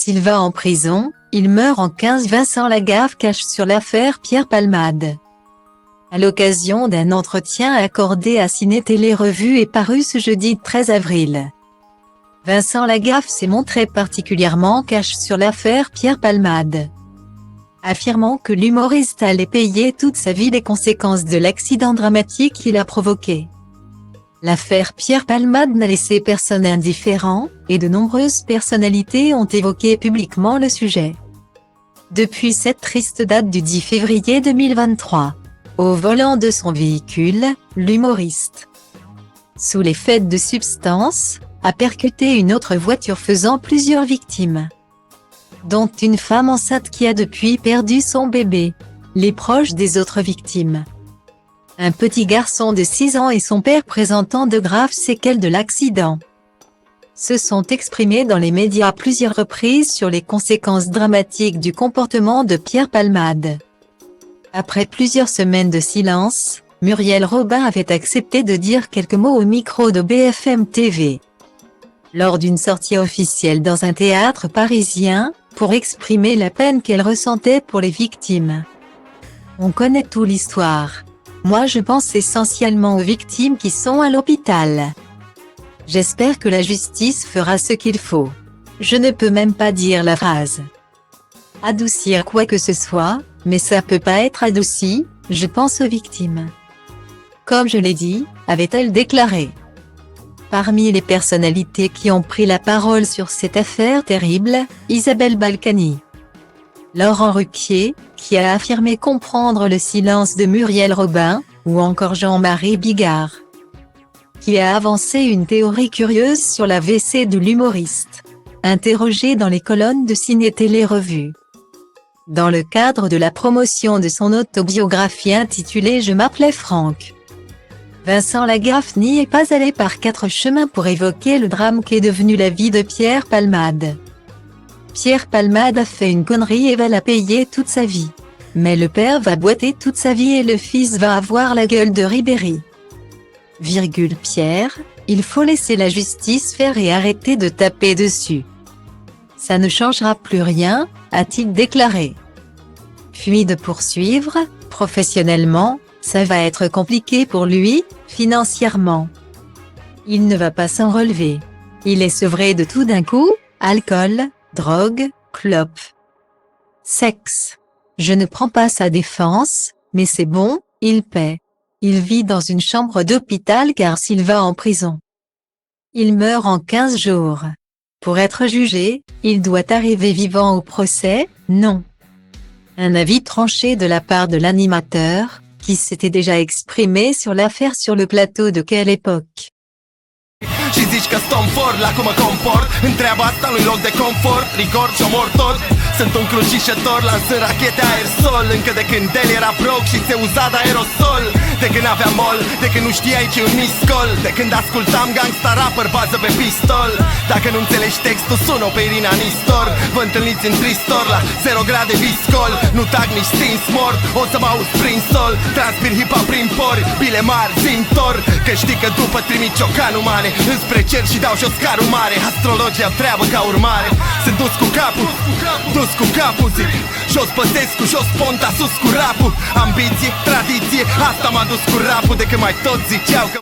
S'il va en prison, il meurt en 15. Vincent Lagaffe cache sur l'affaire Pierre Palmade. À l'occasion d'un entretien accordé à Ciné Télé Revue et paru ce jeudi 13 avril. Vincent Lagaffe s'est montré particulièrement cash sur l'affaire Pierre Palmade, affirmant que l'humoriste allait payer toute sa vie les conséquences de l'accident dramatique qu'il a provoqué. L'affaire Pierre Palmade n'a laissé personne indifférent, et de nombreuses personnalités ont évoqué publiquement le sujet. Depuis cette triste date du 10 février 2023, au volant de son véhicule, l'humoriste, sous l'effet de substances, a percuté une autre voiture faisant plusieurs victimes, dont une femme enceinte qui a depuis perdu son bébé. Les proches des autres victimes, un petit garçon de 6 ans et son père présentant de graves séquelles de l'accident, se sont exprimés dans les médias à plusieurs reprises sur les conséquences dramatiques du comportement de Pierre Palmade. Après plusieurs semaines de silence, Muriel Robin avait accepté de dire quelques mots au micro de BFM TV, lors d'une sortie officielle dans un théâtre parisien, pour exprimer la peine qu'elle ressentait pour les victimes. On connaît toute l'histoire. Moi je pense essentiellement aux victimes qui sont à l'hôpital. J'espère que la justice fera ce qu'il faut. Je ne peux même pas dire la phrase adoucir quoi que ce soit, mais ça peut pas être adouci, je pense aux victimes. Comme je l'ai dit, avait-elle déclaré. Parmi les personnalités qui ont pris la parole sur cette affaire terrible, Isabelle Balkany, Laurent Ruquier, qui a affirmé comprendre le silence de Muriel Robin, ou encore Jean-Marie Bigard, qui a avancé une théorie curieuse sur l'AVC de l'humoriste, interrogé dans les colonnes de Ciné Télé Revue, dans le cadre de la promotion de son autobiographie intitulée « Je m'appelais Franck ». Vincent Lagaffe n'y est pas allé par 4 chemins pour évoquer le drame qu'est devenu la vie de Pierre Palmade. Pierre Palmade a fait une connerie et va la payer toute sa vie. Mais le père va boiter toute sa vie et le fils va avoir la gueule de Ribéry. Pierre, il faut laisser la justice faire et arrêter de taper dessus. Ça ne changera plus rien, a-t-il déclaré. Puis de poursuivre, professionnellement, ça va être compliqué pour lui, financièrement. Il ne va pas s'en relever. Il est sevré de tout d'un coup, alcool, drogue, clope, sexe. Je ne prends pas sa défense, mais c'est bon, il paie. Il vit dans une chambre d'hôpital car s'il va en prison, il meurt en 15 jours. Pour être jugé, il doit arriver vivant au procès, non. Un avis tranché de la part de l'animateur, qui s'était déjà exprimé sur l'affaire sur le plateau de Quelle époque. Și zici că stăm for la cum mă comport. Întreaba asta nu-i loc de confort. Rigor și omor tot. Sunt un crucișător, lansând rachete aerosol. Încă de când el era broke și se uza de aerosol. De când aveam mol, de când nu știai ce un miscol. De când ascultam gangsta rapper bază pe pistol. Dacă nu înțelegi textul, sună pe Irina Nistor. Vă întâlniți în tristor la 0 grade viscol. Nu tag nici stins mort, o să mă auzi prin sol. Transpir hip-hop prin pori, bile mari, zintor. Că știi că după trimit ciocanul mane înspre cer și dau jos carul mare. Astrologia treabă ca urmare. Sunt dus cu capul, zic. Jos Păsescu, jos Ponta, sus cu rapul. Ambiție, tradiție, asta m-a dus cu rapul. De când mai toți ziceau că